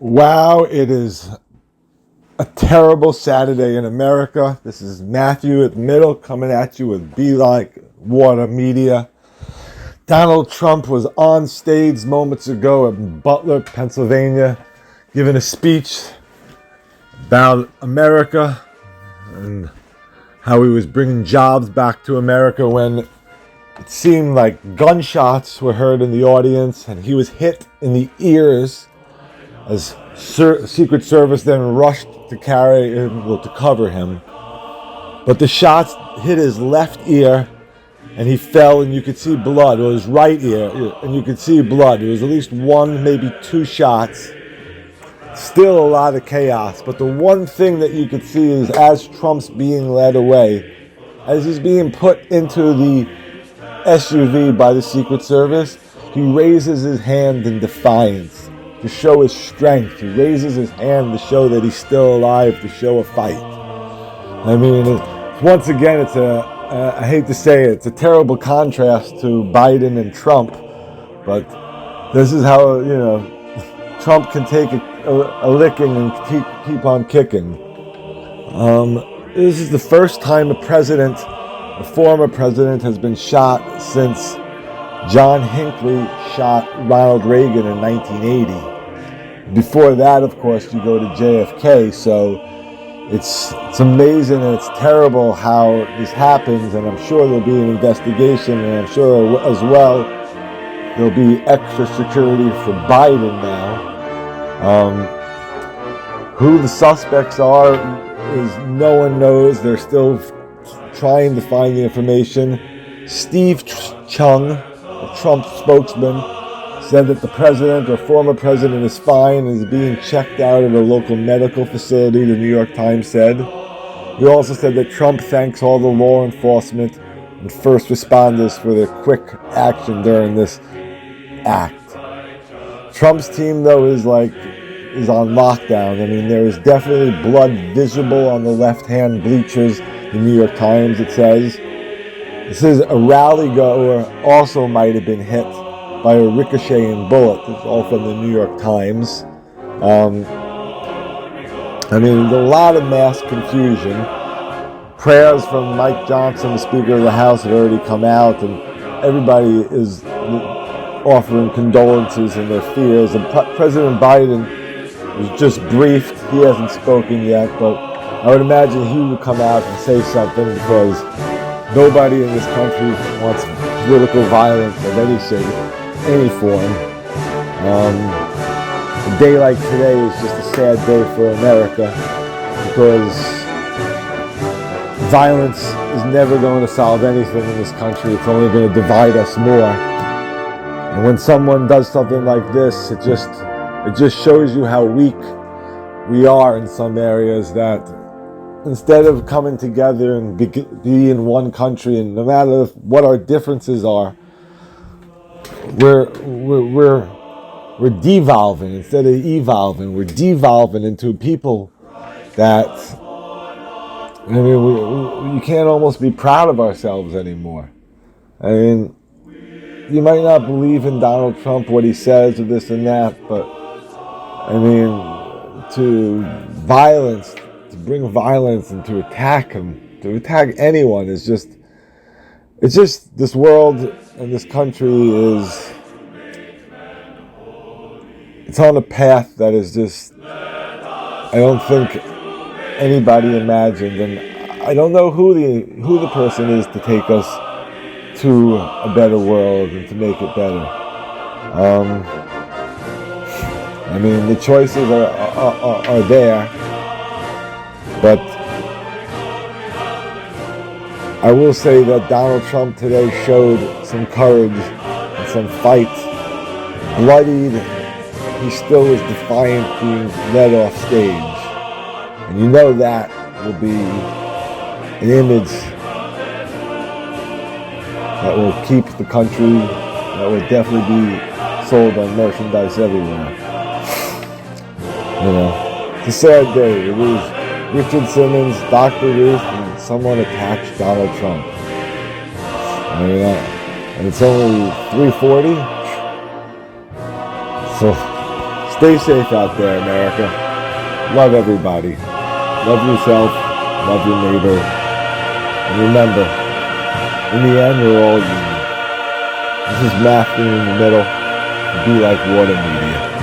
Wow, it is a terrible Saturday in America. This is Matthew at the Middle coming at you with Be Like Water Media. Donald Trump was on stage moments ago in Butler, Pennsylvania, giving a speech about America and how he was bringing jobs back to America when it seemed like gunshots were heard in the audience and he was hit in the ears as Secret Service then rushed to to cover him. But the shots hit his left ear and he fell and you could see blood, or his right ear, and you could see blood. There was at least one, maybe two shots. Still a lot of chaos, but the one thing that you could see is as Trump's being led away, as he's being put into the SUV by the Secret Service, he raises his hand in defiance to show his strength. He raises his hand to show that he's still alive, to show a fight. I mean, once again, I hate to say it, it's a terrible contrast to Biden and Trump, but this is how, Trump can take a licking and keep on kicking. This is the first time a former president, has been shot since John Hinckley shot Ronald Reagan in 1980. Before that, of course, you go to JFK, so it's amazing and it's terrible how this happens, and I'm sure there'll be an investigation, and I'm sure as well there'll be extra security for Biden now. Who the suspects are is no one knows. They're still trying to find the information. Steve Chung, a Trump spokesman, said that the president or former president is fine and is being checked out at a local medical facility, the New York Times said. He also said that Trump thanks all the law enforcement and first responders for their quick action during this act. Trump's team, though, is on lockdown. I mean, there is definitely blood visible on the left-hand bleachers, the New York Times, it says. It says a rally goer also might have been hit by a ricocheting bullet. It's all from the New York Times. There's a lot of mass confusion. Prayers from Mike Johnson, the Speaker of the House, have already come out, and everybody is offering condolences and their fears. And President Biden was just briefed. He hasn't spoken yet, but I would imagine he would come out and say something, because nobody in this country wants political violence of any shape, any form. A day like today is just a sad day for America, because violence is never going to solve anything in this country. It's only going to divide us more. And when someone does something like this, it just shows you how weak we are in some areas, that instead of coming together and be in one country, and no matter what our differences are, we're devolving instead of evolving. We're devolving into people that, you can't almost be proud of ourselves anymore. I mean, you might not believe in Donald Trump, what he says, or this and that, but to bring violence and to attack him, to attack anyone it's just this world and this country it's on a path that is just, I don't think anybody imagined, and I don't know who the person is to take us to a better world and to make it better. The choices are there, but I will say that Donald Trump today showed some courage and some fight. Bloodied, he still is defiant, being led off stage. And you know that will be an image that will keep the country, that will definitely be sold on merchandise everywhere. It's a sad day. It was Richard Simmons, Dr. Ruth, and someone attached Donald Trump. And it's only 3:40. So Stay safe out there, America. Love everybody. Love yourself. Love your neighbor. And remember, in the end, we're all human. This is Matthew in the middle. Be like water media.